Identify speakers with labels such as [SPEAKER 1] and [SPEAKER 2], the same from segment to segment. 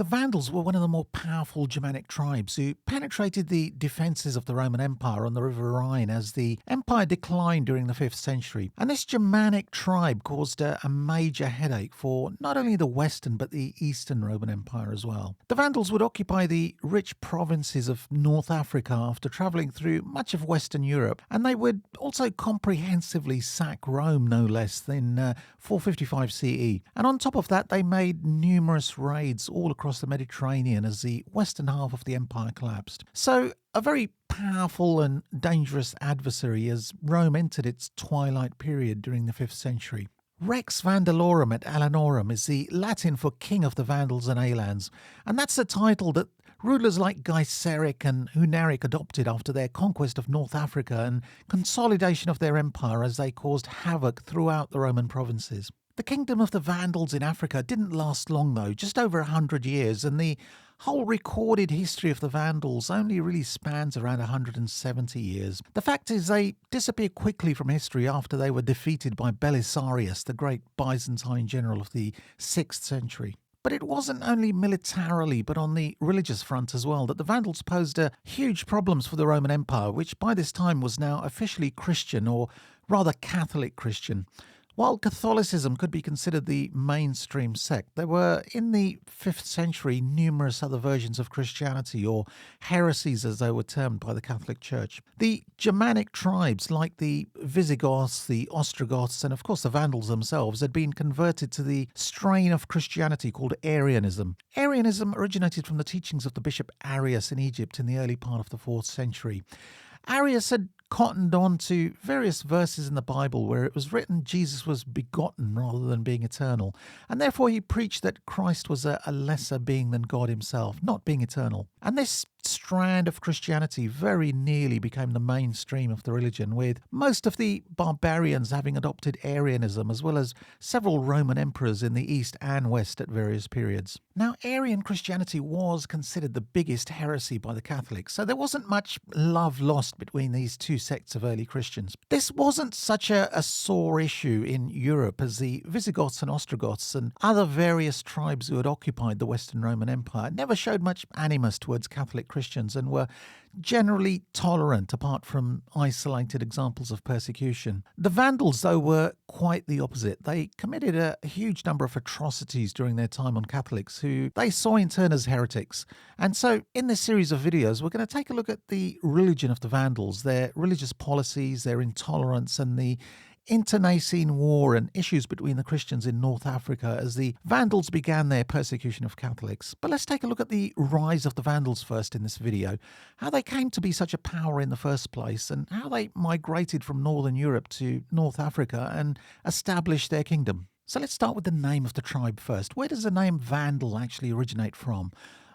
[SPEAKER 1] The Vandals were one of the more powerful Germanic tribes who penetrated the defences of the Roman Empire on the River Rhine as the empire declined during the 5th century. And this Germanic tribe caused a major headache for not only the Western but the Eastern Roman Empire as well. The Vandals would occupy the rich provinces of North Africa after travelling through much of Western Europe, and they would also comprehensively sack Rome no less in 455 CE. And on top of that, they made numerous raids all across the Mediterranean as the western half of the empire collapsed. So a very powerful and dangerous adversary as Rome entered its twilight period during the 5th century. Rex Vandalorum et Alanorum is the Latin for King of the Vandals and Alans, and that's the title that rulers like Gaiseric and Huneric adopted after their conquest of North Africa and consolidation of their empire as they caused havoc throughout the Roman provinces. The kingdom of the Vandals in Africa didn't last long though, just over 100 years, and the whole recorded history of the Vandals only really spans around 170 years. The fact is they disappeared quickly from history after they were defeated by Belisarius, the great Byzantine general of the 6th century. But it wasn't only militarily, but on the religious front as well, that the Vandals posed huge problems for the Roman Empire, which by this time was now officially Christian, or rather Catholic Christian. While Catholicism could be considered the mainstream sect, there were, in the 5th century, numerous other versions of Christianity, or heresies as they were termed by the Catholic Church. The Germanic tribes, like the Visigoths, the Ostrogoths, and of course the Vandals themselves, had been converted to the strain of Christianity called Arianism. Arianism originated from the teachings of the Bishop Arius in Egypt in the early part of the 4th century. Arius had cottoned on to various verses in the Bible where it was written Jesus was begotten rather than being eternal, and therefore he preached that Christ was a lesser being than God himself, not being eternal. And this strand of Christianity very nearly became the mainstream of the religion, with most of the barbarians having adopted Arianism, as well as several Roman emperors in the east and west at various periods. Now, Arian Christianity was considered the biggest heresy by the Catholics, so there wasn't much love lost between these two sects of early Christians. This wasn't such a sore issue in Europe, as the Visigoths and Ostrogoths and other various tribes who had occupied the Western Roman Empire never showed much animus towards Catholic Christians and were generally tolerant, apart from isolated examples of persecution. The Vandals, though, were quite the opposite. They committed a huge number of atrocities during their time on Catholics, who they saw in turn as heretics. And so, in this series of videos, we're going to take a look at the religion of the Vandals, their religious policies, their intolerance, and the internecine war and issues between the Christians in North Africa as the Vandals began their persecution of Catholics. But let's take a look at the rise of the Vandals first in this video, how they came to be such a power in the first place, and how they migrated from Northern Europe to North Africa and established their kingdom. So let's start with the name of the tribe first. Where does the name Vandal actually originate from?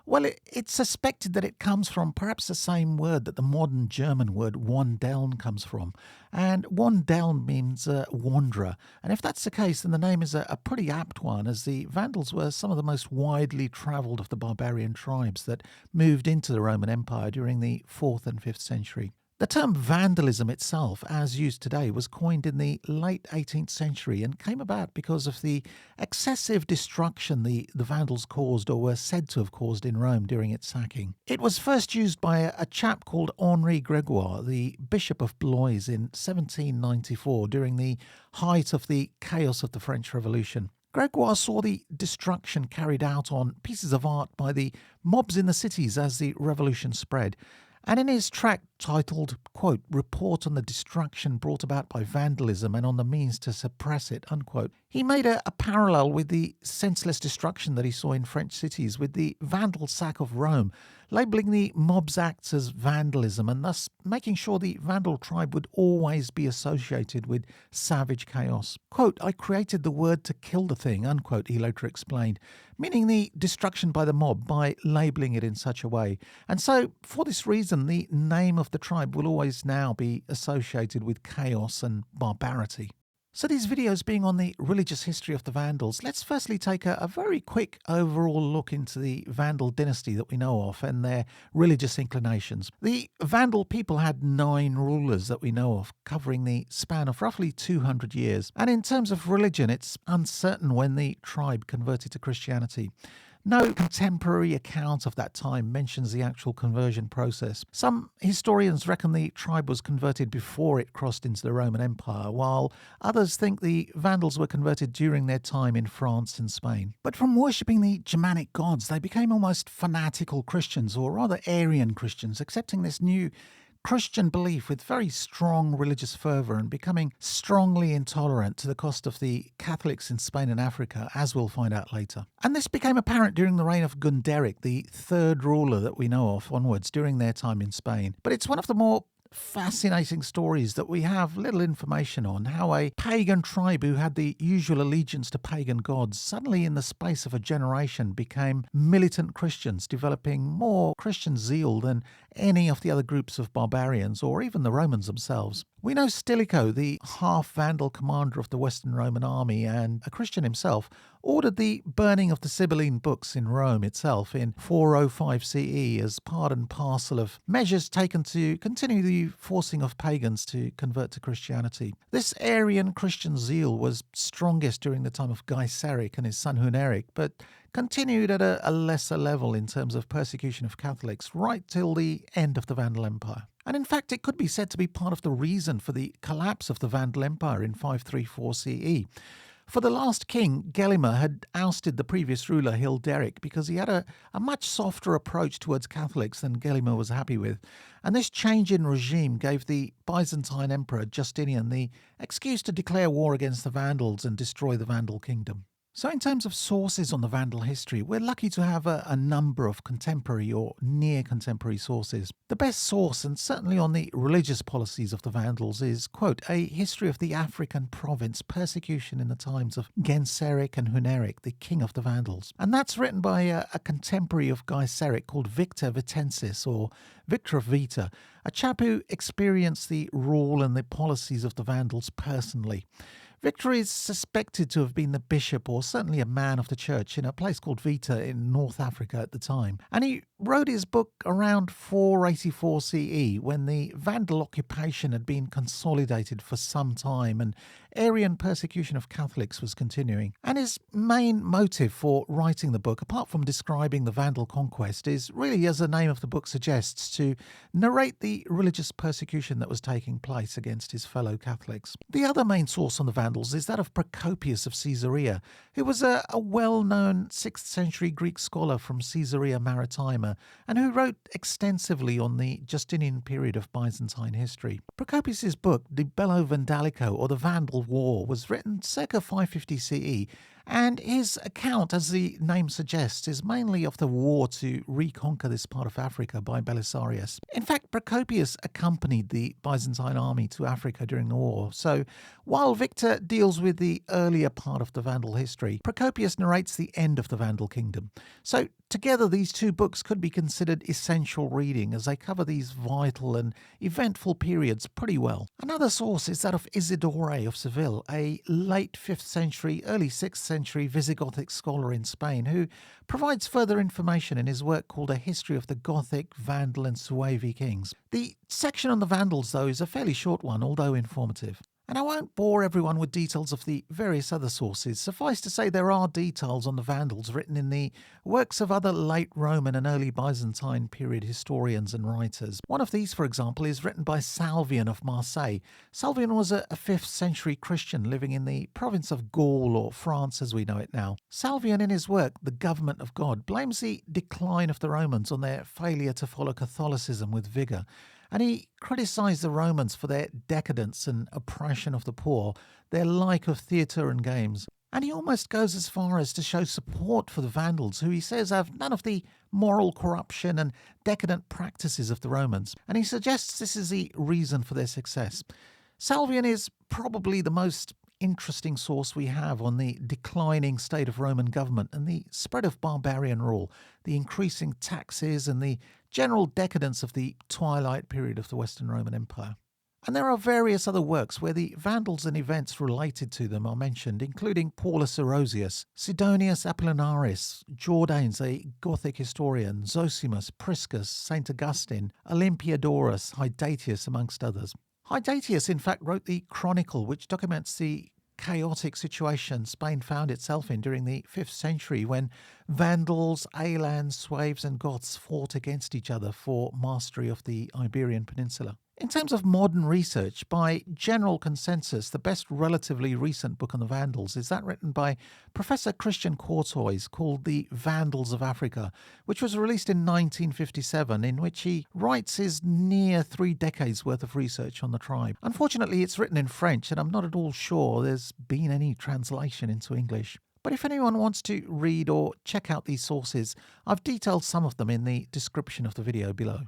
[SPEAKER 1] Well, it's suspected that it comes from perhaps the same word that the modern German word Wandeln comes from. And Wandeln means wanderer. And if that's the case, then the name is a pretty apt one, as the Vandals were some of the most widely travelled of the barbarian tribes that moved into the Roman Empire during the 4th and 5th century. The term vandalism itself, as used today, was coined in the late 18th century and came about because of the excessive destruction the Vandals caused, or were said to have caused, in Rome during its sacking. It was first used by a chap called Henri Gregoire, the Bishop of Blois, in 1794 during the height of the chaos of the French Revolution. Gregoire saw the destruction carried out on pieces of art by the mobs in the cities as the revolution spread. And in his tract titled, quote, Report on the Destruction Brought About by Vandalism and on the Means to Suppress It, unquote, he made a parallel with the senseless destruction that he saw in French cities with the Vandal sack of Rome, labelling the mob's acts as vandalism and thus making sure the Vandal tribe would always be associated with savage chaos. Quote, I created the word to kill the thing, unquote, he later explained, meaning the destruction by the mob by labelling it in such a way. And so, for this reason, the name of the tribe will always now be associated with chaos and barbarity. So these videos being on the religious history of the Vandals, let's firstly take a very quick overall look into the Vandal dynasty that we know of and their religious inclinations. The Vandal people had 9 rulers that we know of, covering the span of roughly 200 years. And in terms of religion, it's uncertain when the tribe converted to Christianity. No contemporary account of that time mentions the actual conversion process. Some historians reckon the tribe was converted before it crossed into the Roman Empire, while others think the Vandals were converted during their time in France and Spain. But from worshipping the Germanic gods, they became almost fanatical Christians, or rather Arian Christians, accepting this new Christian belief with very strong religious fervour and becoming strongly intolerant to the cost of the Catholics in Spain and Africa, as we'll find out later. And this became apparent during the reign of Gunderic, the third ruler that we know of onwards during their time in Spain. But it's one of the more fascinating stories that we have little information on, how a pagan tribe who had the usual allegiance to pagan gods suddenly in the space of a generation became militant Christians, developing more Christian zeal than any of the other groups of barbarians or even the Romans themselves. We know Stilicho, the half-Vandal commander of the Western Roman army and a Christian himself, ordered the burning of the Sibylline books in Rome itself in 405 CE as part and parcel of measures taken to continue the forcing of pagans to convert to Christianity. This Arian Christian zeal was strongest during the time of Gaiseric and his son Huneric, but continued at a lesser level in terms of persecution of Catholics right till the end of the Vandal Empire. And in fact, it could be said to be part of the reason for the collapse of the Vandal Empire in 534 CE. For the last king, Gelimer, had ousted the previous ruler, Hilderic, because he had a much softer approach towards Catholics than Gelimer was happy with. And this change in regime gave the Byzantine emperor, Justinian, the excuse to declare war against the Vandals and destroy the Vandal Kingdom. So in terms of sources on the Vandal history, we're lucky to have a number of contemporary or near-contemporary sources. The best source, and certainly on the religious policies of the Vandals, is, quote, a history of the African province persecution in the times of Geiseric and Huneric, the king of the Vandals. And that's written by a contemporary of Gaiseric called Victor Vitensis, or Victor of Vita, a chap who experienced the rule and the policies of the Vandals personally. Victor is suspected to have been the bishop or certainly a man of the church in a place called Vita in North Africa at the time. And he wrote his book around 484 CE when the Vandal occupation had been consolidated for some time and Arian persecution of Catholics was continuing. And his main motive for writing the book, apart from describing the Vandal conquest, is really, as the name of the book suggests, to narrate the religious persecution that was taking place against his fellow Catholics. The other main source on the Vandals is that of Procopius of Caesarea, who was a well-known 6th century Greek scholar from Caesarea Maritima and who wrote extensively on the Justinian period of Byzantine history. Procopius's book, De Bello Vandalico, or the Vandal War, was written circa 550 CE, and his account, as the name suggests, is mainly of the war to reconquer this part of Africa by Belisarius. In fact, Procopius accompanied the Byzantine army to Africa during the war, so while Victor deals with the earlier part of the Vandal history, Procopius narrates the end of the Vandal Kingdom. So together these two books could be considered essential reading as they cover these vital and eventful periods pretty well. Another source is that of Isidore of Seville, a late 5th century, early 6th century Visigothic scholar in Spain who provides further information in his work called A History of the Gothic, Vandal and Suevi Kings. The section on the Vandals, though, is a fairly short one, although informative. And I won't bore everyone with details of the various other sources. Suffice to say there are details on the Vandals written in the works of other late Roman and early Byzantine period historians and writers. One of these, for example, is written by Salvian of Marseille. Salvian was a 5th century Christian living in the province of Gaul, or France as we know it now. Salvian, in his work, The Government of God, blames the decline of the Romans on their failure to follow Catholicism with vigour. And he criticised the Romans for their decadence and oppression of the poor, their like of theatre and games. And he almost goes as far as to show support for the Vandals, who he says have none of the moral corruption and decadent practices of the Romans. And he suggests this is the reason for their success. Salvian is probably the most interesting source we have on the declining state of Roman government and the spread of barbarian rule, the increasing taxes and the general decadence of the twilight period of the Western Roman Empire. And there are various other works where the Vandals and events related to them are mentioned, including Paulus Erosius, Sidonius Apollinaris, Jordanes, a Gothic historian, Zosimus, Priscus, St. Augustine, Olympiodorus, Hydatius, amongst others. Hydatius, in fact, wrote the Chronicle, which documents the chaotic situation Spain found itself in during the 5th century when Vandals, Alans, Sueves and Goths fought against each other for mastery of the Iberian Peninsula. In terms of modern research, by general consensus, the best relatively recent book on the Vandals is that written by Professor Christian Courtois called The Vandals of Africa, which was released in 1957, in which he writes his near 3 decades worth of research on the tribe. Unfortunately, it's written in French, and I'm not at all sure there's been any translation into English. But if anyone wants to read or check out these sources, I've detailed some of them in the description of the video below.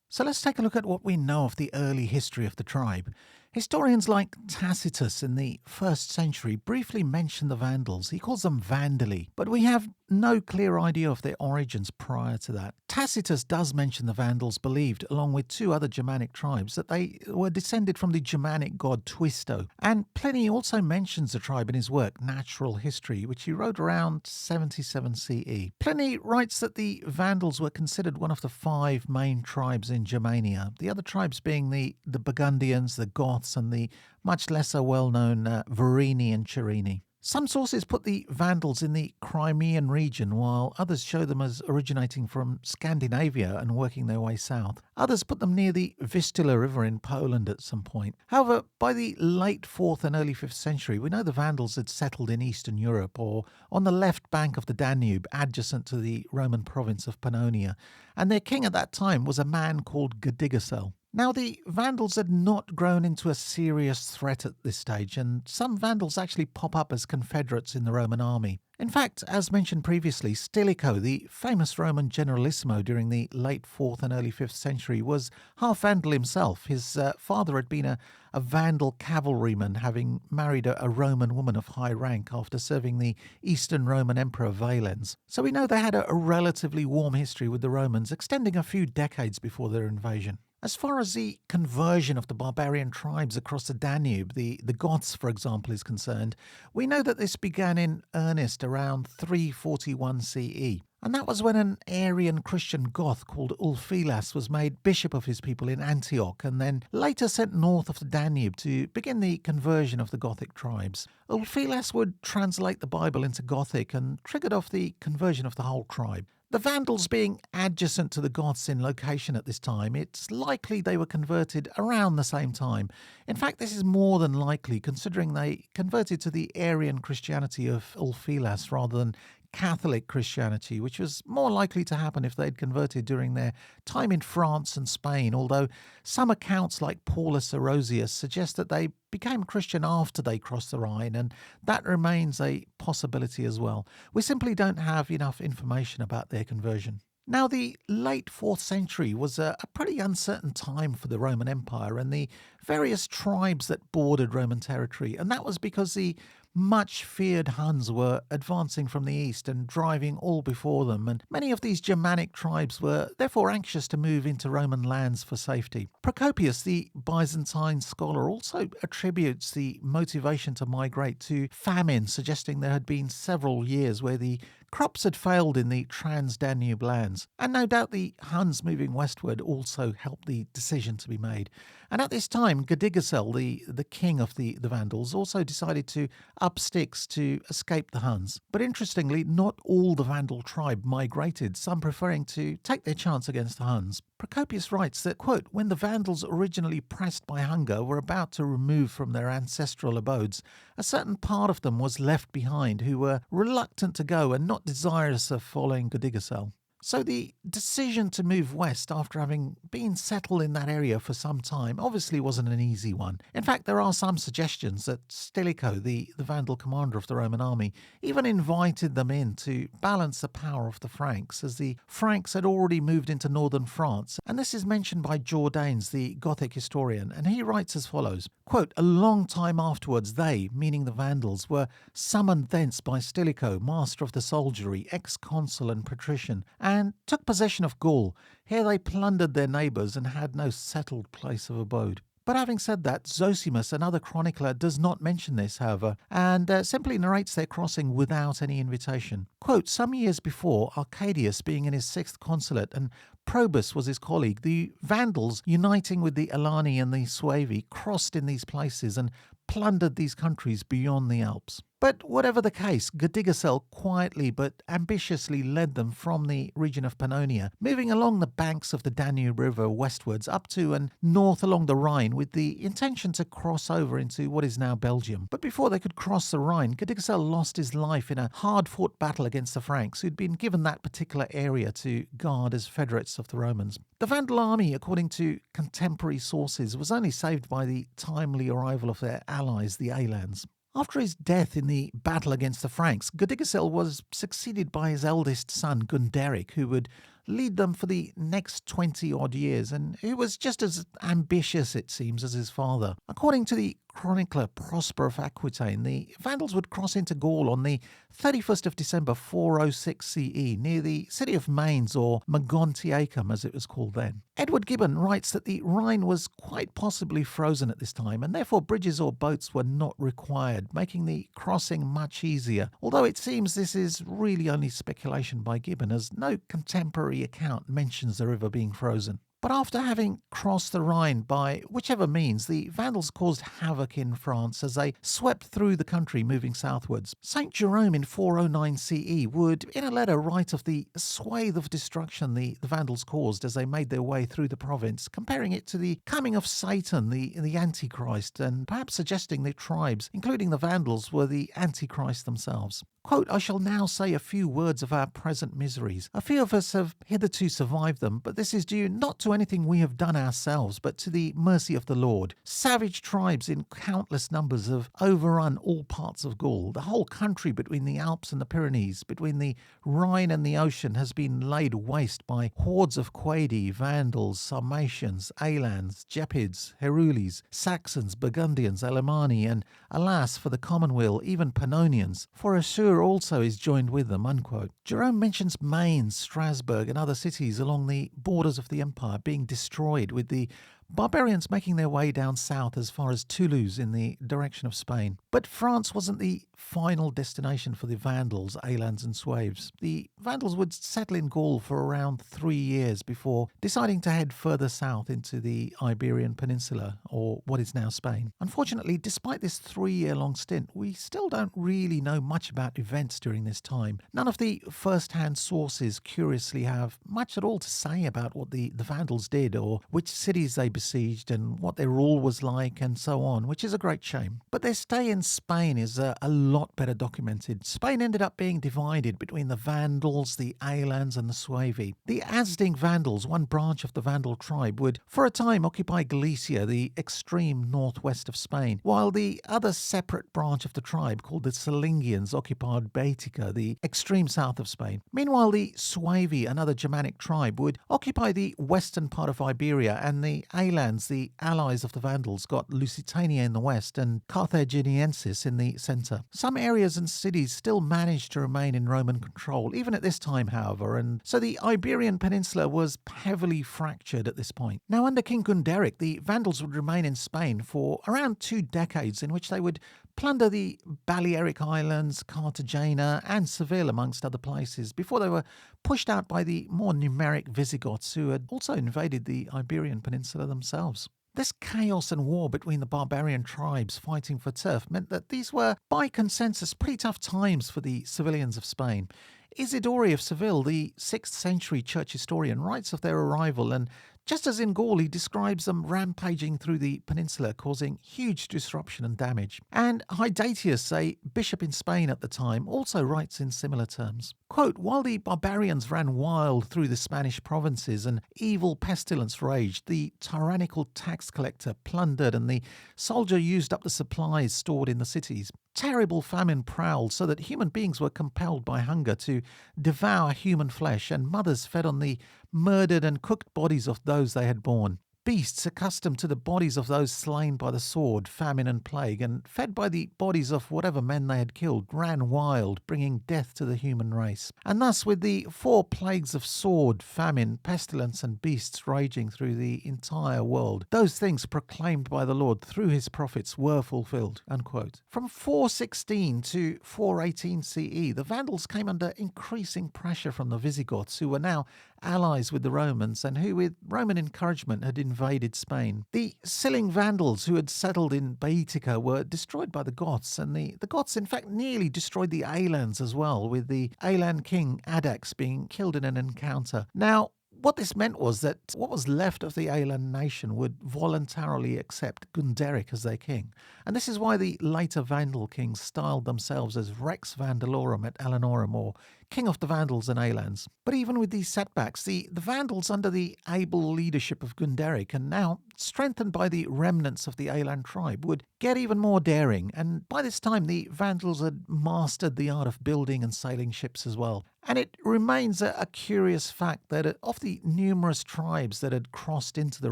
[SPEAKER 1] So let's take a look at what we know of the early history of the tribe. Historians like Tacitus in the 1st century briefly mention the Vandals. He calls them Vandali, but we have no clear idea of their origins prior to that. Tacitus does mention the Vandals believed, along with 2 other Germanic tribes, that they were descended from the Germanic god Twisto. And Pliny also mentions the tribe in his work, Natural History, which he wrote around 77 CE. Pliny writes that the Vandals were considered one of the 5 main tribes in Germania, the other tribes being the Burgundians, the Goths, and the much lesser well-known Verini and Cherini. Some sources put the Vandals in the Crimean region, while others show them as originating from Scandinavia and working their way south. Others put them near the Vistula River in Poland at some point. However, by the late 4th and early 5th century, we know the Vandals had settled in Eastern Europe or on the left bank of the Danube, adjacent to the Roman province of Pannonia, and their king at that time was a man called Gedigisel. Now, the Vandals had not grown into a serious threat at this stage, and some Vandals actually pop up as confederates in the Roman army. In fact, as mentioned previously, Stilicho, the famous Roman generalissimo during the late 4th and early 5th century, was half Vandal himself. His father had been a Vandal cavalryman, having married a Roman woman of high rank after serving the Eastern Roman Emperor Valens. So we know they had a relatively warm history with the Romans, extending a few decades before their invasion. As far as the conversion of the barbarian tribes across the Danube, the Goths, for example, is concerned, we know that this began in earnest around 341 CE. And that was when an Arian Christian Goth called Ulfilas was made bishop of his people in Antioch and then later sent north of the Danube to begin the conversion of the Gothic tribes. Ulfilas would translate the Bible into Gothic and triggered off the conversion of the whole tribe. The Vandals being adjacent to the Goths in location at this time, it's likely they were converted around the same time. In fact, this is more than likely considering they converted to the Arian Christianity of Ulfilas rather than Catholic Christianity, which was more likely to happen if they'd converted during their time in France and Spain, although some accounts like Paulus Erosius suggest that they became Christian after they crossed the Rhine, and that remains a possibility as well. We simply don't have enough information about their conversion. Now, the late 4th century was a pretty uncertain time for the Roman Empire and the various tribes that bordered Roman territory, and that was because the much feared Huns were advancing from the east and driving all before them, and many of these Germanic tribes were therefore anxious to move into Roman lands for safety. Procopius, the Byzantine scholar, also attributes the motivation to migrate to famine, suggesting there had been several years where the crops had failed in the Trans-Danube lands, and no doubt the Huns moving westward also helped the decision to be made. And at this time, Gedigisel, the king of the Vandals, also decided to up sticks to escape the Huns. But interestingly, not all the Vandal tribe migrated, some preferring to take their chance against the Huns. Procopius writes that, quote, when the Vandals, originally pressed by hunger, were about to remove from their ancestral abodes, a certain part of them was left behind who were reluctant to go and not desirous of following Gedigisel. So the decision to move west after having been settled in that area for some time obviously wasn't an easy one. In fact, there are some suggestions that Stilicho, the Vandal commander of the Roman army, even invited them in to balance the power of the Franks, as the Franks had already moved into northern France. And this is mentioned by Jordanes, the Gothic historian, and he writes as follows, quote, a long time afterwards they, meaning the Vandals, were summoned thence by Stilicho, master of the soldiery, ex-consul and patrician, and took possession of Gaul. Here they plundered their neighbours and had no settled place of abode. But having said that, Zosimus, another chronicler, does not mention this, however, and simply narrates their crossing without any invitation. Quote, some years before, Arcadius being in his 6th consulate and Probus was his colleague, the Vandals, uniting with the Alani and the Suevi, crossed in these places and plundered these countries beyond the Alps. But whatever the case, Gedigisel quietly but ambitiously led them from the region of Pannonia, moving along the banks of the Danube River westwards up to and north along the Rhine with the intention to cross over into what is now Belgium. But before they could cross the Rhine, Gedigisel lost his life in a hard-fought battle against the Franks, who'd been given that particular area to guard as federates of the Romans. The Vandal army, according to contemporary sources, was only saved by the timely arrival of their allies, the Alans. After his death in the battle against the Franks, Gedigisel was succeeded by his eldest son, Gunderic, who would lead them for the next 20-odd years, and who was just as ambitious, it seems, as his father. According to the chronicler Prosper of Aquitaine, the Vandals would cross into Gaul on the 31st of December 406 CE, near the city of Mainz, or Mogontiacum as it was called then. Edward Gibbon writes that the Rhine was quite possibly frozen at this time, and therefore bridges or boats were not required, making the crossing much easier, although it seems this is really only speculation by Gibbon, as no contemporary account mentions the river being frozen. But after having crossed the Rhine by whichever means, the Vandals caused havoc in France as they swept through the country moving southwards. St. Jerome in 409 CE would, in a letter, write of the swathe of destruction the Vandals caused as they made their way through the province, comparing it to the coming of Satan, the Antichrist, and perhaps suggesting the tribes, including the Vandals, were the Antichrist themselves. Quote, "I shall now say a few words of our present miseries. A few of us have hitherto survived them, but this is due not to anything we have done ourselves, but to the mercy of the Lord. Savage tribes in countless numbers have overrun all parts of Gaul. The whole country between the Alps and the Pyrenees, between the Rhine and the ocean, has been laid waste by hordes of Quadi, Vandals, Sarmatians, Alans, Gepids, Herules, Saxons, Burgundians, Alemanni, and, alas, for the commonweal, even Pannonians, for Assur also is joined with them." Unquote. Jerome mentions Mainz, Strasbourg, and other cities along the borders of the empire being destroyed, with the barbarians making their way down south as far as Toulouse in the direction of Spain. But France wasn't the final destination for the Vandals, Alans and Sueves. The Vandals would settle in Gaul for around 3 years before deciding to head further south into the Iberian Peninsula, or what is now Spain. Unfortunately, despite this 3-year-long stint, we still don't really know much about events during this time. None of the first-hand sources, curiously, have much at all to say about what the Vandals did, or which cities they besieged and what their rule was like and so on, which is a great shame. But their stay in Spain is a lot better documented. Spain ended up being divided between the Vandals, the Alans and the Suevi. The Asding Vandals, one branch of the Vandal tribe, would for a time occupy Galicia, the extreme northwest of Spain, while the other separate branch of the tribe, called the Silingians, occupied Baetica, the extreme south of Spain. Meanwhile, the Suevi, another Germanic tribe, would occupy the western part of Iberia, and the Alans, the allies of the Vandals, got Lusitania in the west and Carthaginiensis in the centre. Some areas and cities still managed to remain in Roman control, even at this time, however, and so the Iberian Peninsula was heavily fractured at this point. Now, under King Gunderic, the Vandals would remain in Spain for around 2 decades, in which they would plunder the Balearic Islands, Cartagena and Seville, amongst other places, before they were pushed out by the more numeric Visigoths, who had also invaded the Iberian Peninsula themselves. This chaos and war between the barbarian tribes fighting for turf meant that these were, by consensus, pretty tough times for the civilians of Spain. Isidore of Seville, the 6th century church historian, writes of their arrival, and just as in Gaul, he describes them rampaging through the peninsula, causing huge disruption and damage. And Hydatius, a bishop in Spain at the time, also writes in similar terms. Quote, "While the barbarians ran wild through the Spanish provinces and evil pestilence raged, the tyrannical tax collector plundered and the soldier used up the supplies stored in the cities. Terrible famine prowled, so that human beings were compelled by hunger to devour human flesh, and mothers fed on the murdered and cooked bodies of those they had borne. Beasts, accustomed to the bodies of those slain by the sword, famine and plague, and fed by the bodies of whatever men they had killed, ran wild, bringing death to the human race. And thus, with the 4 plagues of sword, famine, pestilence and beasts raging through the entire world, those things proclaimed by the Lord through his prophets were fulfilled." Unquote. From 416 to 418 CE, the Vandals came under increasing pressure from the Visigoths, who were now allies with the Romans and who, with Roman encouragement, had invaded Spain. The Silling Vandals, who had settled in Baetica, were destroyed by the Goths, and the Goths in fact nearly destroyed the Alans as well, with the Alan king Adax being killed in an encounter. Now, what this meant was that what was left of the Alan nation would voluntarily accept Gunderic as their king. And this is why the later Vandal kings styled themselves as Rex Vandalorum et Alanorum, or King of the Vandals and Alans. But even with these setbacks, the Vandals under the able leadership of Gunderic, and now strengthened by the remnants of the Alan tribe, would get even more daring, and by this time the Vandals had mastered the art of building and sailing ships as well. And it remains a curious fact that of the numerous tribes that had crossed into the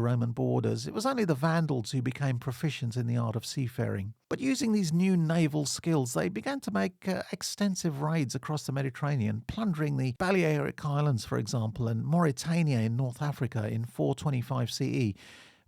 [SPEAKER 1] Roman borders, it was only the Vandals who became proficient in the art of seafaring. But using these new naval skills, they began to make extensive raids across the Mediterranean, plundering the Balearic Islands, for example, and Mauritania in North Africa in 425 CE,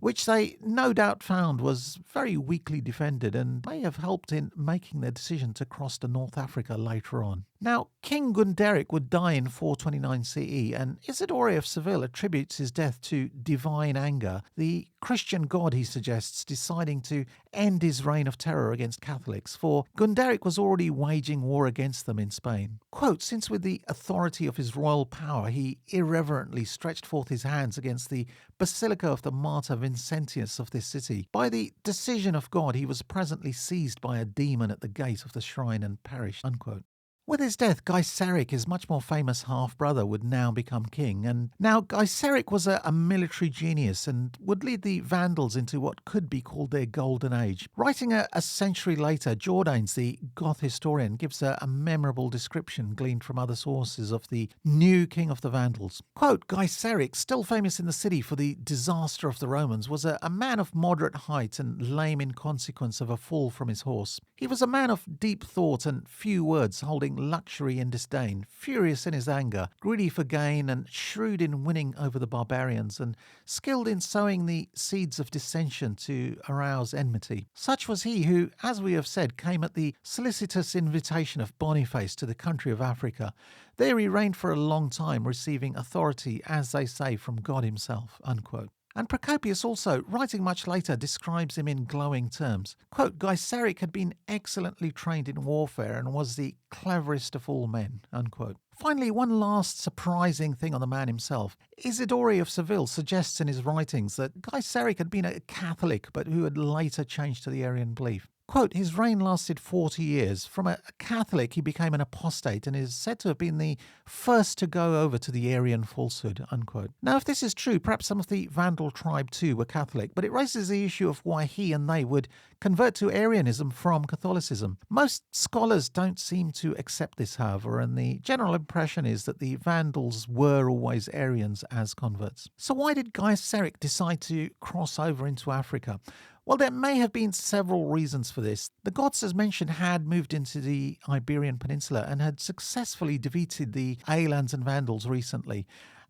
[SPEAKER 1] which they no doubt found was very weakly defended and may have helped in making their decision to cross to North Africa later on. Now, King Gunderic would die in 429 CE, and Isidore of Seville attributes his death to divine anger, the Christian god, he suggests, deciding to end his reign of terror against Catholics, for Gunderic was already waging war against them in Spain. Quote, since with the authority of his royal power he irreverently stretched forth his hands against the basilica of the martyr Vincentius of this city, by the decision of God he was presently seized by a demon at the gate of the shrine and perished. Unquote. With his death, Gaiseric, his much more famous half-brother, would now become king, and now Gaiseric was a military genius and would lead the Vandals into what could be called their golden age. Writing a century later, Jordanes, the Goth historian, gives a memorable description gleaned from other sources of the new king of the Vandals. Quote, Gaiseric, still famous in the city for the disaster of the Romans, was a man of moderate height and lame in consequence of a fall from his horse. He was a man of deep thought and few words, holding luxury in disdain, furious in his anger, greedy for gain, and shrewd in winning over the barbarians, and skilled in sowing the seeds of dissension to arouse enmity. Such was he who, as we have said, came at the solicitous invitation of Boniface to the country of Africa. There he reigned for a long time, receiving authority, as they say, from God himself. Unquote. And Procopius also, writing much later, describes him in glowing terms. Quote, Gaiseric had been excellently trained in warfare and was the cleverest of all men. Unquote. Finally, one last surprising thing on the man himself. Isidore of Seville suggests in his writings that Gaiseric had been a Catholic but who had later changed to the Arian belief. Quote, his reign lasted 40 years. From a Catholic, he became an apostate and is said to have been the first to go over to the Arian falsehood, unquote. Now, if this is true, perhaps some of the Vandal tribe too were Catholic, but it raises the issue of why he and they would convert to Arianism from Catholicism. Most scholars don't seem to accept this, however, and the general impression is that the Vandals were always Arians as converts. So why did Gaiseric decide to cross over into Africa? Well, there may have been several reasons for this. The Goths, as mentioned, had moved into the Iberian Peninsula and had successfully defeated the Alans and Vandals recently.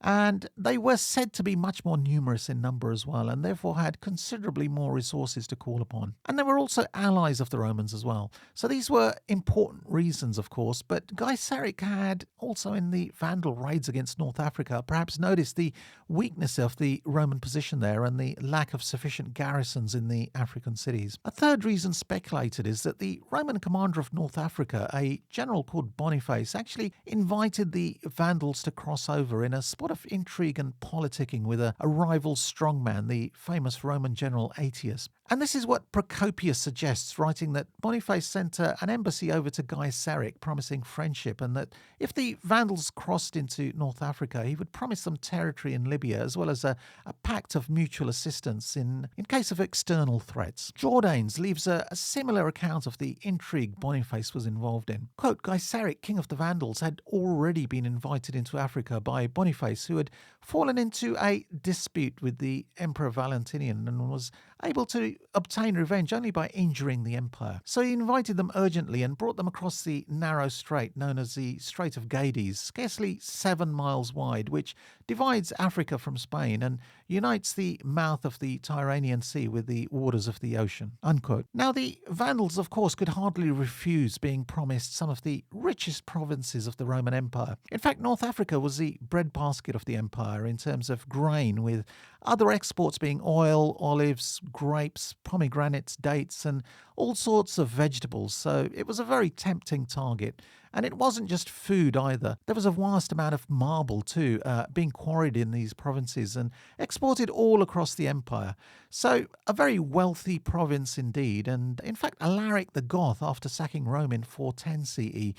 [SPEAKER 1] And they were said to be much more numerous in number as well, and therefore had considerably more resources to call upon. And they were also allies of the Romans as well. So these were important reasons, of course, but Gaiseric had also in the Vandal raids against North Africa perhaps noticed the weakness of the Roman position there and the lack of sufficient garrisons in the African cities. A third reason speculated is that the Roman commander of North Africa, a general called Boniface, actually invited the Vandals to cross over in a spot of intrigue and politicking with a rival strongman, the famous Roman general Aetius. And this is what Procopius suggests, writing that Boniface sent an embassy over to Gaiseric promising friendship, and that if the Vandals crossed into North Africa, he would promise them territory in Libya, as well as a pact of mutual assistance in case of external threats. Jordanes leaves a similar account of the intrigue Boniface was involved in. Quote, Gaiseric, king of the Vandals, had already been invited into Africa by Boniface, who had fallen into a dispute with the Emperor Valentinian and was able to obtain revenge only by injuring the empire. So he invited them urgently and brought them across the narrow strait known as the Strait of Gades, scarcely 7 miles wide, which divides Africa from Spain and unites the mouth of the Tyrrhenian Sea with the waters of the ocean." Unquote. Now, the Vandals, of course, could hardly refuse being promised some of the richest provinces of the Roman Empire. In fact, North Africa was the breadbasket of the empire in terms of grain, with other exports being oil, olives, grapes, pomegranates, dates, and all sorts of vegetables. So it was a very tempting target. And it wasn't just food either. There was a vast amount of marble too, being quarried in these provinces and exported all across the empire. So a very wealthy province indeed. And in fact, Alaric the Goth, after sacking Rome in 410 CE,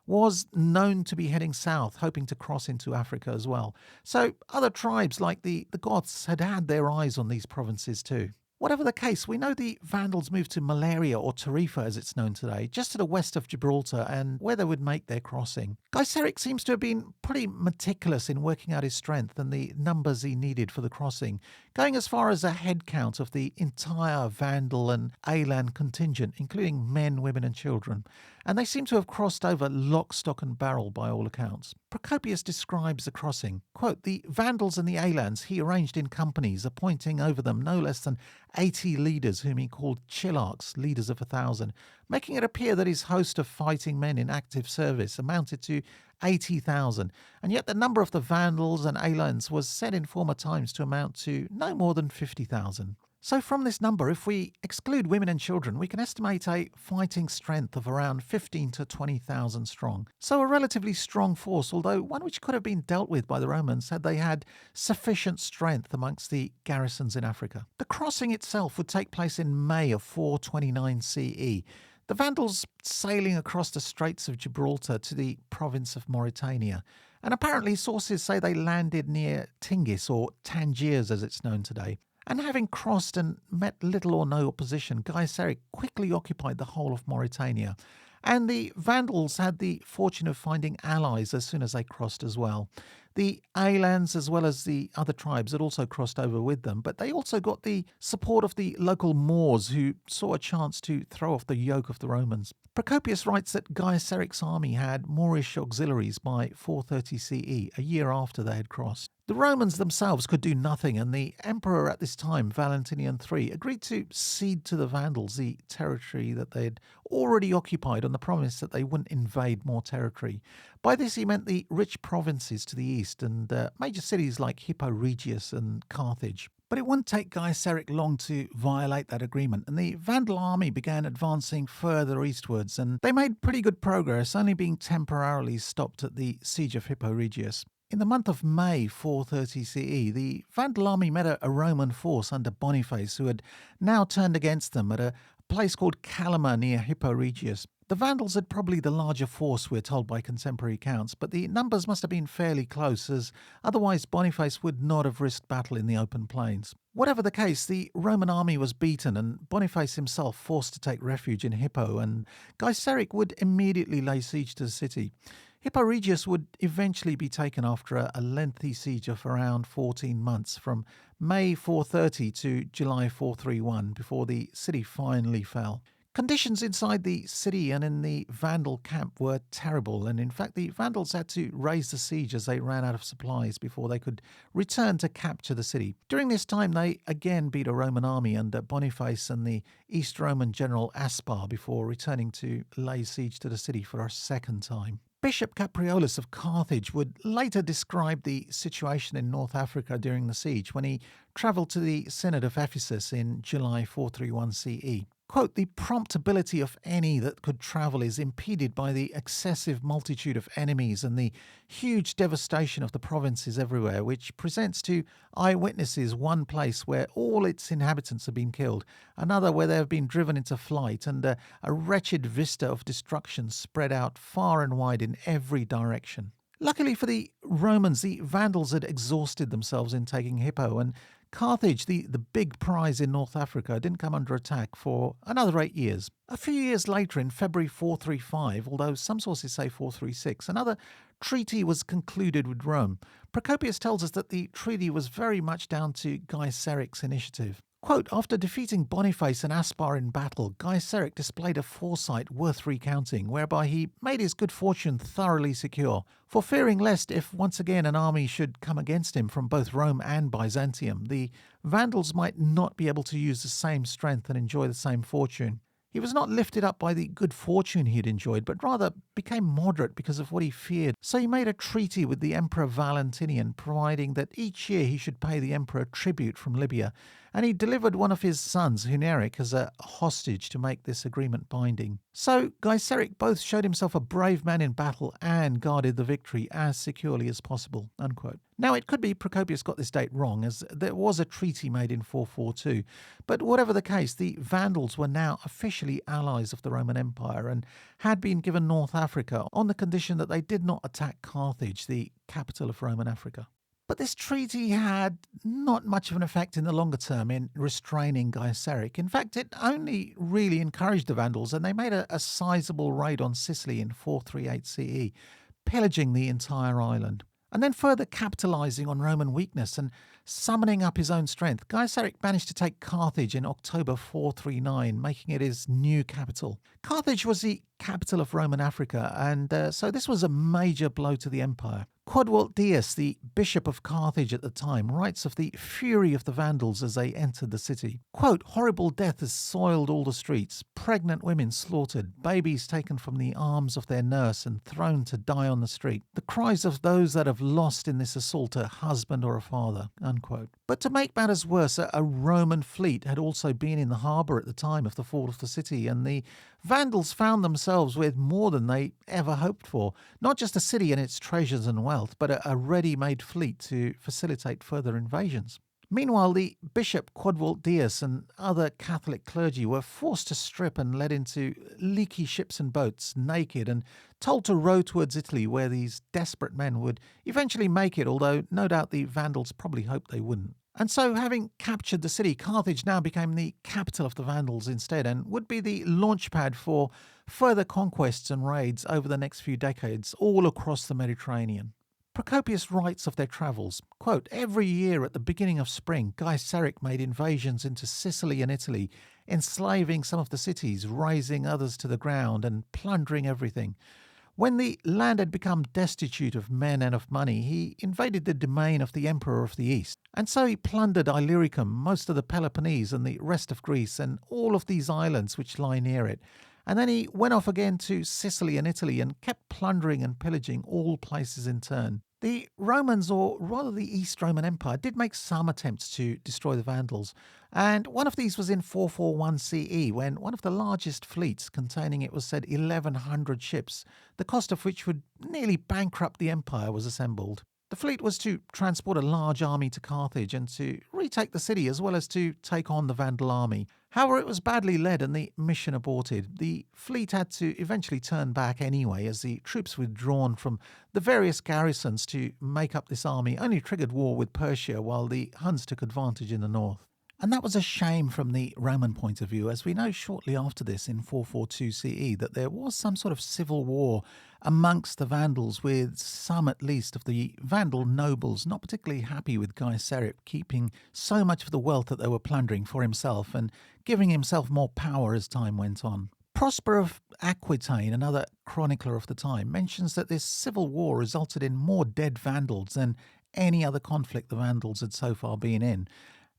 [SPEAKER 1] was known to be heading south, hoping to cross into Africa as well. So other tribes like the Goths had had their eyes on these provinces too. Whatever the case, we know the Vandals moved to Malaria, or Tarifa as it's known today, just to the west of Gibraltar and where they would make their crossing. Gaiseric seems to have been pretty meticulous in working out his strength and the numbers he needed for the crossing, going as far as a head count of the entire Vandal and Alan contingent, including men, women and children. And they seem to have crossed over lock, stock and barrel by all accounts. Procopius describes the crossing. Quote, "The Vandals and the Alans he arranged in companies, appointing over them no less than 80 leaders, whom he called Chilarchs, leaders of 1,000, making it appear that his host of fighting men in active service amounted to 80,000, and yet the number of the Vandals and Alans was said in former times to amount to no more than 50,000. So from this number, if we exclude women and children, we can estimate a fighting strength of around 15 to 20,000 strong. So a relatively strong force, although one which could have been dealt with by the Romans had they had sufficient strength amongst the garrisons in Africa. The crossing itself would take place in May of 429 CE. The Vandals sailing across the Straits of Gibraltar to the province of Mauritania. And apparently sources say they landed near Tingis, or Tangiers as it's known today. And having crossed and met little or no opposition, Gaiseric quickly occupied the whole of Mauritania. And the Vandals had the fortune of finding allies as soon as they crossed as well. The Alans, as well as the other tribes, had also crossed over with them, but they also got the support of the local Moors, who saw a chance to throw off the yoke of the Romans. Procopius writes that Gaiseric's army had Moorish auxiliaries by 430 CE, a year after they had crossed. The Romans themselves could do nothing, and the emperor at this time, Valentinian III, agreed to cede to the Vandals the territory that they had already occupied on the promise that they wouldn't invade more territory. By this he meant the rich provinces to the east and major cities like Hippo Regius and Carthage. But it wouldn't take Gaiseric long to violate that agreement, and the Vandal army began advancing further eastwards, and they made pretty good progress, only being temporarily stopped at the siege of Hippo Regius. In the month of May 430 CE, the Vandal army met a Roman force under Boniface, who had now turned against them at a place called Gelimer near Hippo Regius. The Vandals had probably the larger force, we're told by contemporary accounts, but the numbers must have been fairly close, as otherwise Boniface would not have risked battle in the open plains. Whatever the case, the Roman army was beaten and Boniface himself forced to take refuge in Hippo, and Gaiseric would immediately lay siege to the city. Hippo Regius would eventually be taken after a lengthy siege of around 14 months, from May 430 to July 431, before the city finally fell. Conditions inside the city and in the Vandal camp were terrible, and in fact the Vandals had to raise the siege as they ran out of supplies before they could return to capture the city. During this time they again beat a Roman army under Boniface and the East Roman general Aspar before returning to lay siege to the city for a second time. Bishop Capreolus of Carthage would later describe the situation in North Africa during the siege when he travelled to the Synod of Ephesus in July 431 CE. Quote, "The prompt ability of any that could travel is impeded by the excessive multitude of enemies and the huge devastation of the provinces everywhere, which presents to eyewitnesses one place where all its inhabitants have been killed, another where they have been driven into flight, and a wretched vista of destruction spread out far and wide in every direction." Luckily for the Romans, the Vandals had exhausted themselves in taking Hippo, and Carthage, the big prize in North Africa, didn't come under attack for another 8 years. A few years later, in February 435, although some sources say 436, another treaty was concluded with Rome. Procopius tells us that the treaty was very much down to Gaiseric's initiative. Quote, after defeating Boniface and Aspar in battle, Gaiseric displayed a foresight worth recounting, whereby he made his good fortune thoroughly secure, for fearing lest, if once again an army should come against him from both Rome and Byzantium, the Vandals might not be able to use the same strength and enjoy the same fortune. He was not lifted up by the good fortune he had enjoyed, but rather became moderate because of what he feared. So he made a treaty with the Emperor Valentinian, providing that each year he should pay the emperor tribute from Libya, and he delivered one of his sons, Huneric, as a hostage to make this agreement binding. So Gaiseric both showed himself a brave man in battle and guarded the victory as securely as possible. Unquote. Now, it could be Procopius got this date wrong, as there was a treaty made in 442, but whatever the case, the Vandals were now officially allies of the Roman Empire and had been given North Africa on the condition that they did not attack Carthage, the capital of Roman Africa. But this treaty had not much of an effect in the longer term in restraining Gaiseric. In fact, it only really encouraged the Vandals, and they made a sizable raid on Sicily in 438 CE, pillaging the entire island. And then further capitalising on Roman weakness and summoning up his own strength, Gaiseric managed to take Carthage in October 439, making it his new capital. Carthage was the capital of Roman Africa, and so this was a major blow to the empire. Quodwaldius, the bishop of Carthage at the time, writes of the fury of the Vandals as they entered the city. Quote, horrible death has soiled all the streets, pregnant women slaughtered, babies taken from the arms of their nurse and thrown to die on the street. The cries of those that have lost in this assault a husband or a father. Unquote. But to make matters worse, a Roman fleet had also been in the harbour at the time of the fall of the city, and the Vandals found themselves with more than they ever hoped for. Not just a city and its treasures and wealth, but a ready-made fleet to facilitate further invasions. Meanwhile, the Bishop Quodwaldius and other Catholic clergy were forced to strip and led into leaky ships and boats, naked, and told to row towards Italy, where these desperate men would eventually make it, although no doubt the Vandals probably hoped they wouldn't. And so, having captured the city, Carthage now became the capital of the Vandals instead, and would be the launchpad for further conquests and raids over the next few decades, all across the Mediterranean. Procopius writes of their travels, quote, every year at the beginning of spring, Gaiseric made invasions into Sicily and Italy, enslaving some of the cities, razing others to the ground, and plundering everything. When the land had become destitute of men and of money, he invaded the domain of the Emperor of the East. And so he plundered Illyricum, most of the Peloponnese and the rest of Greece, and all of these islands which lie near it. And then he went off again to Sicily and Italy and kept plundering and pillaging all places in turn. The Romans, or rather the East Roman Empire, did make some attempts to destroy the Vandals, and one of these was in 441 CE, when one of the largest fleets, containing, it was said, 1,100 ships, the cost of which would nearly bankrupt the empire, was assembled. The fleet was to transport a large army to Carthage and to retake the city, as well as to take on the Vandal army. However, it was badly led and the mission aborted. The fleet had to eventually turn back anyway, as the troops withdrawn from the various garrisons to make up this army only triggered war with Persia, while the Huns took advantage in the north. And that was a shame from the Roman point of view, as we know shortly after this in 442 CE that there was some sort of civil war amongst the Vandals, with some at least of the Vandal nobles not particularly happy with Gaiseric keeping so much of the wealth that they were plundering for himself and giving himself more power as time went on. Prosper of Aquitaine, another chronicler of the time, mentions that this civil war resulted in more dead Vandals than any other conflict the Vandals had so far been in.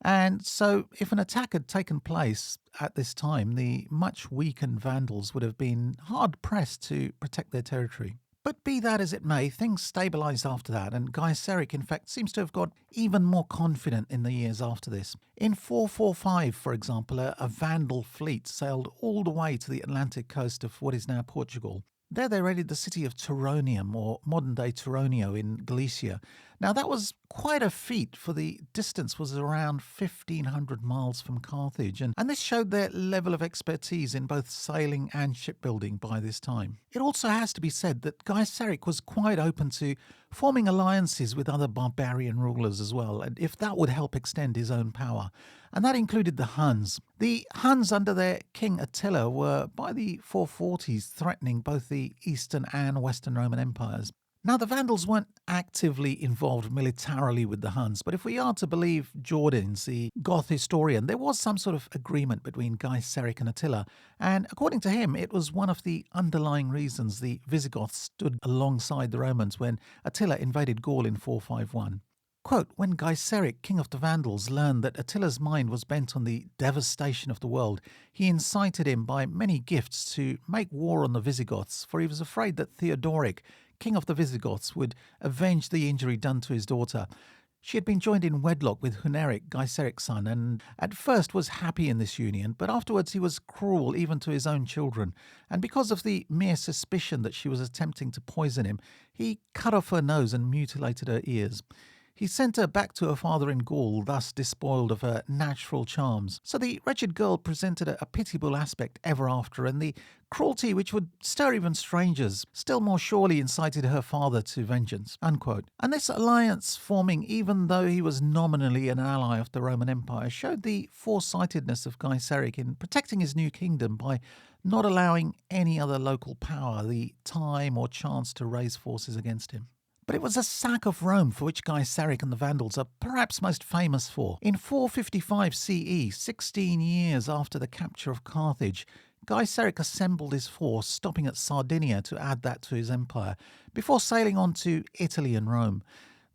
[SPEAKER 1] And so if an attack had taken place at this time, the much weakened Vandals would have been hard-pressed to protect their territory. But be that as it may, things stabilised after that, and Gaiseric, in fact, seems to have got even more confident in the years after this. In 445, for example, a Vandal fleet sailed all the way to the Atlantic coast of what is now Portugal. There they raided the city of Turonium, or modern-day Turonio in Galicia. Now that was quite a feat, for the distance was around 1,500 miles from Carthage, and this showed their level of expertise in both sailing and shipbuilding by this time. It also has to be said that Gaiseric was quite open to forming alliances with other barbarian rulers as well, and if that would help extend his own power. And that included the Huns. The Huns under their King Attila were, by the 440s, threatening both the Eastern and Western Roman empires. Now, the Vandals weren't actively involved militarily with the Huns, but if we are to believe Jordanes, the Goth historian, there was some sort of agreement between Gaiseric and Attila, and according to him, it was one of the underlying reasons the Visigoths stood alongside the Romans when Attila invaded Gaul in 451. Quote, when Geiseric, king of the Vandals, learned that Attila's mind was bent on the devastation of the world, he incited him by many gifts to make war on the Visigoths, for he was afraid that Theodoric, king of the Visigoths, would avenge the injury done to his daughter. She had been joined in wedlock with Huneric, Geiseric's son, and at first was happy in this union, but afterwards he was cruel even to his own children, and because of the mere suspicion that she was attempting to poison him, he cut off her nose and mutilated her ears. He sent her back to her father in Gaul, thus despoiled of her natural charms. So the wretched girl presented a pitiable aspect ever after, and the cruelty which would stir even strangers still more surely incited her father to vengeance. Unquote. And this alliance forming, even though he was nominally an ally of the Roman Empire, showed the foresightedness of Gaiseric in protecting his new kingdom by not allowing any other local power the time or chance to raise forces against him. But it was a sack of Rome for which Gaiseric and the Vandals are perhaps most famous for. In 455 CE, 16 years after the capture of Carthage, Gaiseric assembled his force, stopping at Sardinia to add that to his empire, before sailing on to Italy and Rome.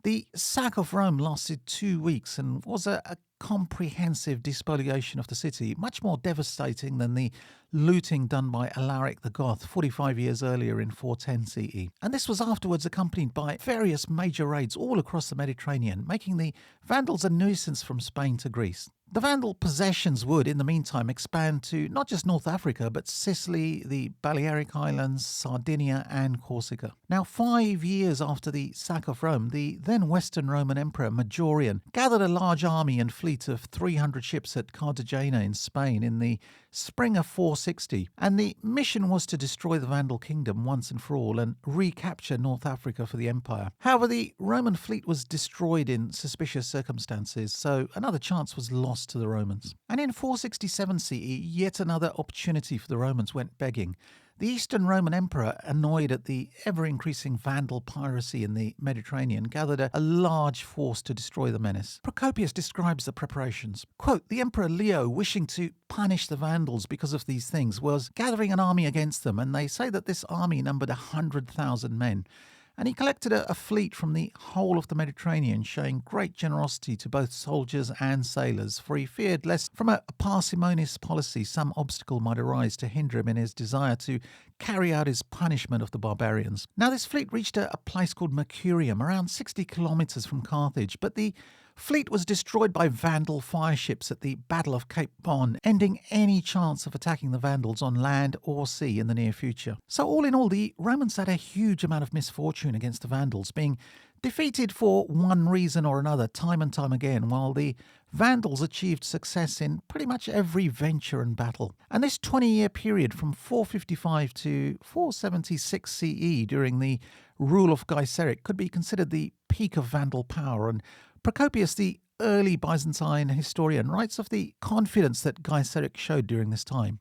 [SPEAKER 1] The sack of Rome lasted 2 weeks and was a comprehensive despoliation of the city, much more devastating than the looting done by Alaric the Goth 45 years earlier in 410 CE. And this was afterwards accompanied by various major raids all across the Mediterranean, making the Vandals a nuisance from Spain to Greece. The Vandal possessions would, in the meantime, expand to not just North Africa, but Sicily, the Balearic Islands, Sardinia, and Corsica. Now, 5 years after the sack of Rome, the then Western Roman Emperor Majorian gathered a large army and fleet of 300 ships at Cartagena in Spain in the spring of 460, and the mission was to destroy the Vandal Kingdom once and for all and recapture North Africa for the empire. However, the Roman fleet was destroyed in suspicious circumstances, so another chance was lost to the Romans. And in 467 CE, yet another opportunity for the Romans went begging. The Eastern Roman Emperor, annoyed at the ever-increasing Vandal piracy in the Mediterranean, gathered a large force to destroy the menace. Procopius describes the preparations. Quote, the Emperor Leo, wishing to punish the Vandals because of these things, was gathering an army against them, and they say that this army numbered 100,000 men. And he collected a fleet from the whole of the Mediterranean, showing great generosity to both soldiers and sailors, for he feared lest from a parsimonious policy some obstacle might arise to hinder him in his desire to carry out his punishment of the barbarians. Now this fleet reached a place called Mercurium, around 60 kilometres from Carthage, but the fleet was destroyed by Vandal fireships at the Battle of Cape Bon, ending any chance of attacking the Vandals on land or sea in the near future. So all in all, the Romans had a huge amount of misfortune against the Vandals, being defeated for one reason or another time and time again, while the Vandals achieved success in pretty much every venture and battle. And this 20-year period from 455 to 476 CE during the rule of Gaiseric could be considered the peak of Vandal power, and Procopius, the early Byzantine historian, writes of the confidence that Gaiseric showed during this time.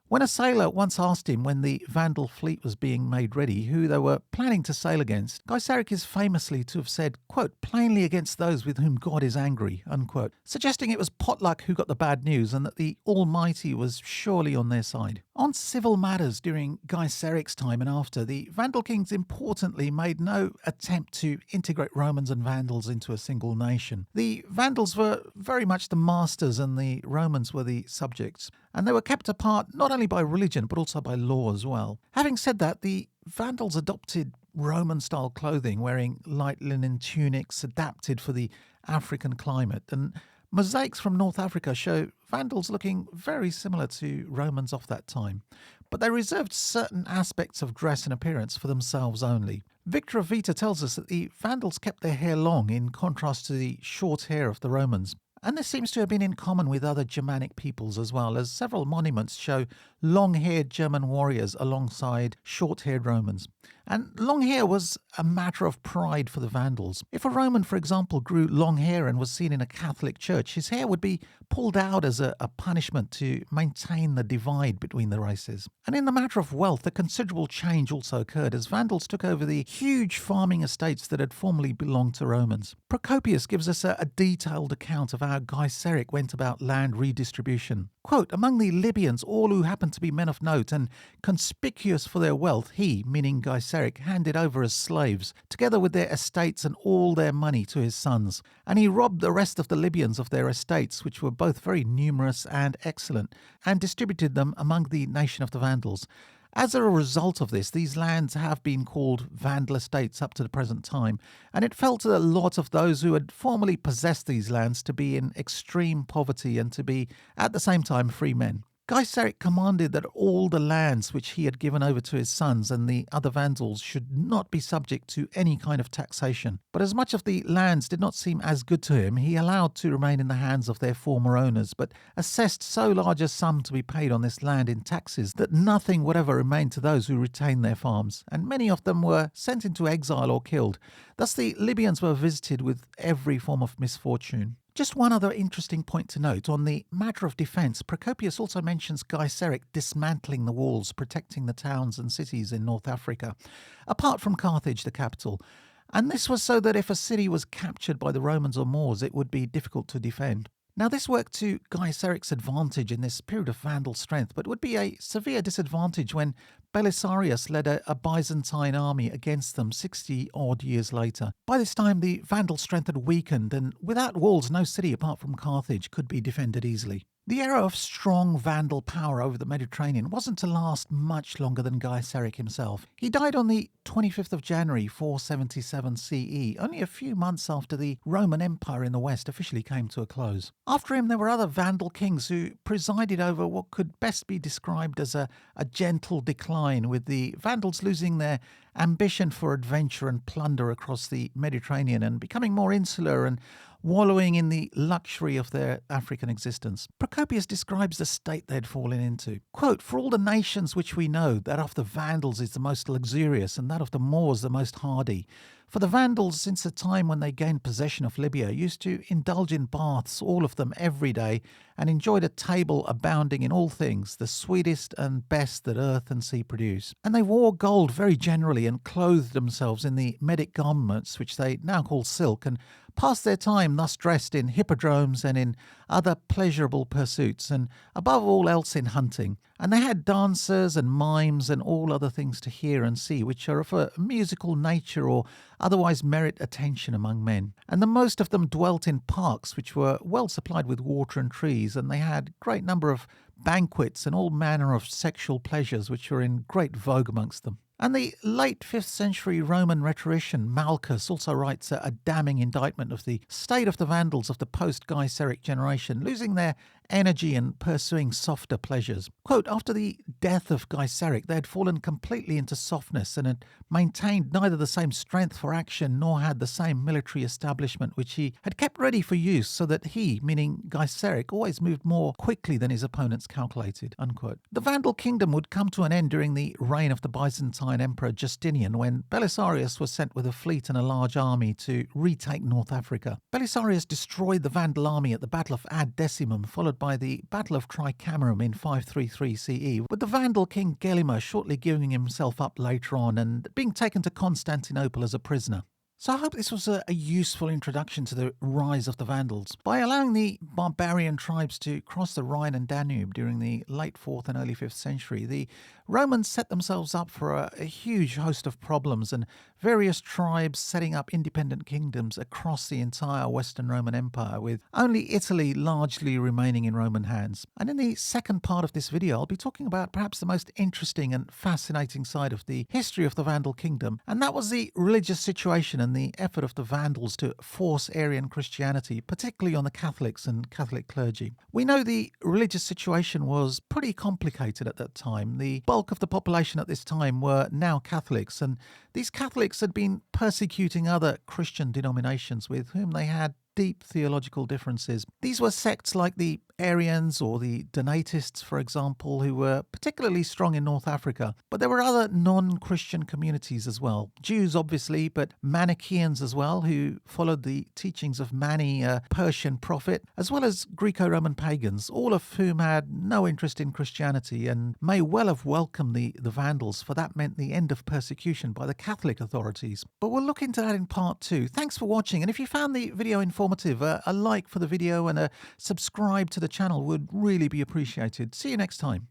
[SPEAKER 1] When a sailor once asked him when the Vandal fleet was being made ready who they were planning to sail against, Gaiseric is famously to have said, quote, plainly against those with whom God is angry, unquote, suggesting it was potluck who got the bad news and that the Almighty was surely on their side. On civil matters during Geiseric's time and after, the Vandal kings importantly made no attempt to integrate Romans and Vandals into a single nation. The Vandals were very much the masters and the Romans were the subjects, and they were kept apart not only by religion but also by law as well. Having said that, the Vandals adopted Roman-style clothing, wearing light linen tunics adapted for the African climate, and mosaics from North Africa show Vandals looking very similar to Romans of that time, but they reserved certain aspects of dress and appearance for themselves only. Victor of Vita tells us that the Vandals kept their hair long in contrast to the short hair of the Romans. And this seems to have been in common with other Germanic peoples as well, as several monuments show long-haired German warriors alongside short-haired Romans. And long hair was a matter of pride for the Vandals. If a Roman, for example, grew long hair and was seen in a Catholic church, his hair would be pulled out as a punishment to maintain the divide between the races. And in the matter of wealth, a considerable change also occurred as Vandals took over the huge farming estates that had formerly belonged to Romans. Procopius gives us a detailed account of how Gaiseric went about land redistribution. Quote, "Among the Libyans, all who happened to be men of note and conspicuous for their wealth, he," meaning Gaiseric, handed over as slaves, together with their estates and all their money, to his sons. And he robbed the rest of the Libyans of their estates, which were both very numerous and excellent, and distributed them among the nation of the Vandals. As a result of this, these lands have been called Vandal estates up to the present time, and it fell to a lot of those who had formerly possessed these lands to be in extreme poverty and to be, at the same time, free men. Gaiseric commanded that all the lands which he had given over to his sons and the other Vandals should not be subject to any kind of taxation. But as much of the lands did not seem as good to him, he allowed to remain in the hands of their former owners, but assessed so large a sum to be paid on this land in taxes that nothing would ever remain to those who retained their farms, and many of them were sent into exile or killed. Thus the Libyans were visited with every form of misfortune. Just one other interesting point to note. On the matter of defence, Procopius also mentions Gaiseric dismantling the walls protecting the towns and cities in North Africa, apart from Carthage, the capital. And this was so that if a city was captured by the Romans or Moors, it would be difficult to defend. Now, this worked to Geiseric's advantage in this period of Vandal strength, but would be a severe disadvantage when Belisarius led a Byzantine army against them 60-odd years later. By this time, the Vandal strength had weakened, and without walls, no city apart from Carthage could be defended easily. The era of strong Vandal power over the Mediterranean wasn't to last much longer than Gaiseric himself. He died on the 25th of January 477 CE, only a few months after the Roman Empire in the West officially came to a close. After him there were other Vandal kings who presided over what could best be described as a gentle decline, with the Vandals losing their ambition for adventure and plunder across the Mediterranean and becoming more insular and wallowing in the luxury of their African existence. Procopius describes the state they had fallen into. Quote, "For all the nations which we know, that of the Vandals is the most luxurious, and that of the Moors the most hardy. For the Vandals, since the time when they gained possession of Libya, used to indulge in baths, all of them, every day, and enjoyed a table abounding in all things, the sweetest and best that earth and sea produce. And they wore gold very generally, and clothed themselves in the Medic garments, which they now call silk, and passed their time thus dressed in hippodromes and in other pleasurable pursuits, and above all else in hunting. And they had dancers and mimes and all other things to hear and see, which are of a musical nature or otherwise merit attention among men. And the most of them dwelt in parks which were well supplied with water and trees, and they had great number of banquets and all manner of sexual pleasures which were in great vogue amongst them." And the late 5th century Roman rhetorician Malchus also writes a damning indictment of the state of the Vandals of the post-Gaiseric generation, losing their energy and pursuing softer pleasures. Quote, "After the death of Gaiseric, they had fallen completely into softness and had maintained neither the same strength for action nor had the same military establishment which he had kept ready for use, so that he," meaning Gaiseric, "always moved more quickly than his opponents calculated." Unquote. The Vandal Kingdom would come to an end during the reign of the Byzantine Emperor Justinian, when Belisarius was sent with a fleet and a large army to retake North Africa. Belisarius destroyed the Vandal army at the Battle of Ad Decimum, followed by the Battle of Tricamerum in 533 CE, with the Vandal King Gelimer shortly giving himself up later on and being taken to Constantinople as a prisoner. So I hope this was a useful introduction to the rise of the Vandals. By allowing the barbarian tribes to cross the Rhine and Danube during the late 4th and early 5th century, the Romans set themselves up for a huge host of problems, and various tribes setting up independent kingdoms across the entire Western Roman Empire, with only Italy largely remaining in Roman hands. And in the second part of this video, I'll be talking about perhaps the most interesting and fascinating side of the history of the Vandal Kingdom, and that was the religious situation and the effort of the Vandals to force Arian Christianity, particularly on the Catholics and Catholic clergy. We know the religious situation was pretty complicated at that time. The bulk of the population at this time were now Catholics, and these Catholics had been persecuting other Christian denominations with whom they had deep theological differences. These were sects like the Arians or the Donatists, for example, who were particularly strong in North Africa. But there were other non-Christian communities as well. Jews, obviously, but Manichaeans as well, who followed the teachings of Mani, a Persian prophet, as well as Greco-Roman pagans, all of whom had no interest in Christianity and may well have welcomed the Vandals, for that meant the end of persecution by the Catholic authorities. But we'll look into that in part 2. Thanks for watching, and if you found the video informative, a like for the video and a subscribe to the channel would really be appreciated. See you next time.